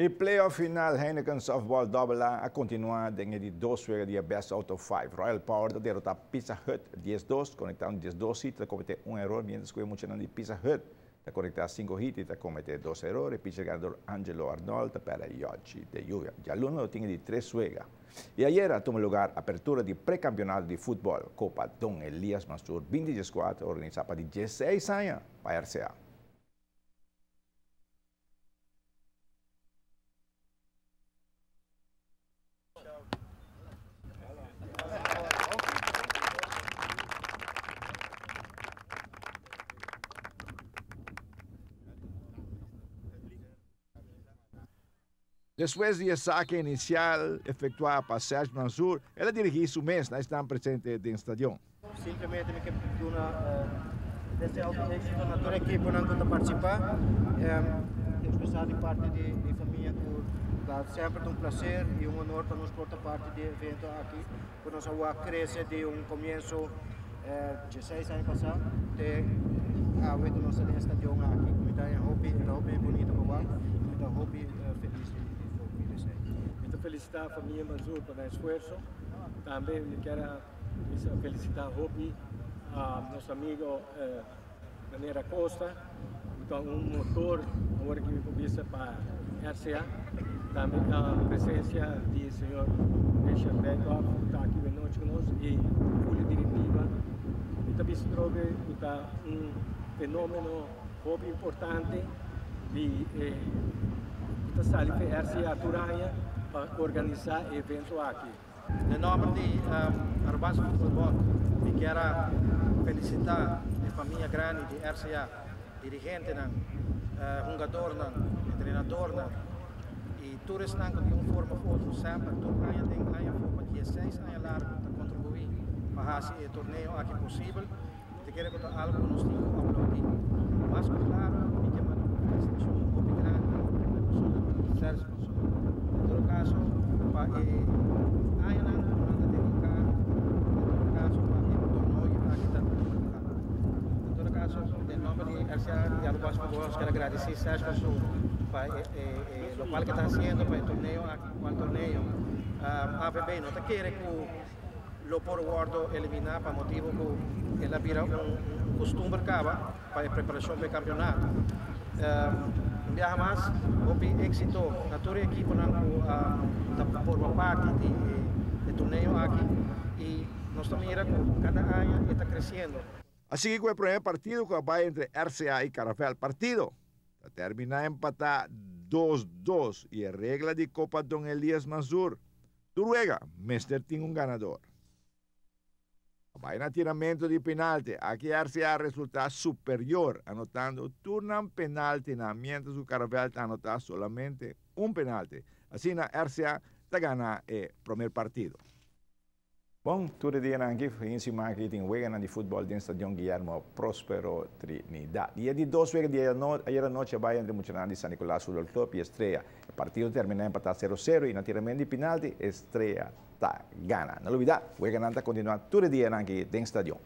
E playoff final Heineken Softball AA a continuar dengan di dos juegos de Best Out of 5. Royal Power derrotar Pizza Hut 10-2, conectando 10-2 hits, cometer un error, mientras que mucho de Pizza Hut está conectar 5 hits y cometer 2 errores. Pitcher ganador Angelo Arnold para Yoshi de Lluvia. Ya lunes tiene de 3 juegos. Y ayer tomó lugar apertura de precampeonato de fútbol Copa Don Elias Mansur 2024, organizada para 16 años para RCA. Después de saque inicial efectuado para Sergio Mansur, ela dirigiu su mês na stand presente do estadio. Simplesmente me que desde a éxito na toda a equipe não conta participar. Expressar de parte de família que dá sempre um prazer e um honor para nos portar parte do evento aqui. Por nós a crescer de começo 16 anos passado até a oito nossa estadio aqui. Me dá hobby bonito para lá, me dá hobby feliz. Felicitar a família Mansur pelo esforço. Também quero felicitar a nosso amigo Maneira Costa, então motor agora que me começa para RCA. Também a presença do senhor Richard Beckhoff, que está aqui hoje conosco, e a diretiva. E também se trova fenômeno hobby importante de sair para RCA Turanha para organizar evento aqui. Em nome de Arbaço Futebol, eu quero felicitar a família grande de RCA, dirigente, jogador, treinador, e todos que de uma forma ou outra sempre, toda a tem uma forma de 16 anos largo para contribuir para esse torneio aqui possível. Eu quero que algo nos diga aplaudir. Mas claro, eu quero uma felicitação muito grande para Sérgio Mansur. Em todo caso, para dedicar, em todo caso, para o torneio aqui está em todo caso, em nome de RCA e Arbaço Futebol, quero agradecer Sérgio Mansur para o qual que está fazendo para o torneio. A AVB não quer que o por guardo eliminar para motivo que ela vira costume para a preparação para o campeonato. Viaja mais, houve êxito na toda a equipe que forma parte do torneio aqui e nós também cada ano está crescendo. Así que el primer partido que va entre RCA y Carafel, partido termina empatar 2-2 y en regla de Copa Don Elias Mansur. Noruega, Mester tiene un ganador. Va en tiramiento de penalti. Aquí RCA resulta superior, anotando turnan penalti, mientras su Carafel anota solamente un penalti. Así na RCA te gana el primer partido. Bom, todo dia aqui, em cima aqui tem jogo de futebol dentro do Estadio Guillermo Próspero Trinidad. E de 2 jogos de ayer noite vai entre Muchaná de San Nicolás Fútbol Club e Estrella. O partido termina empatado 0-0 e naturalmente de penalti Estrella está gana. Não olvidar, o jogo continua todo dia aqui dentro do Estadio.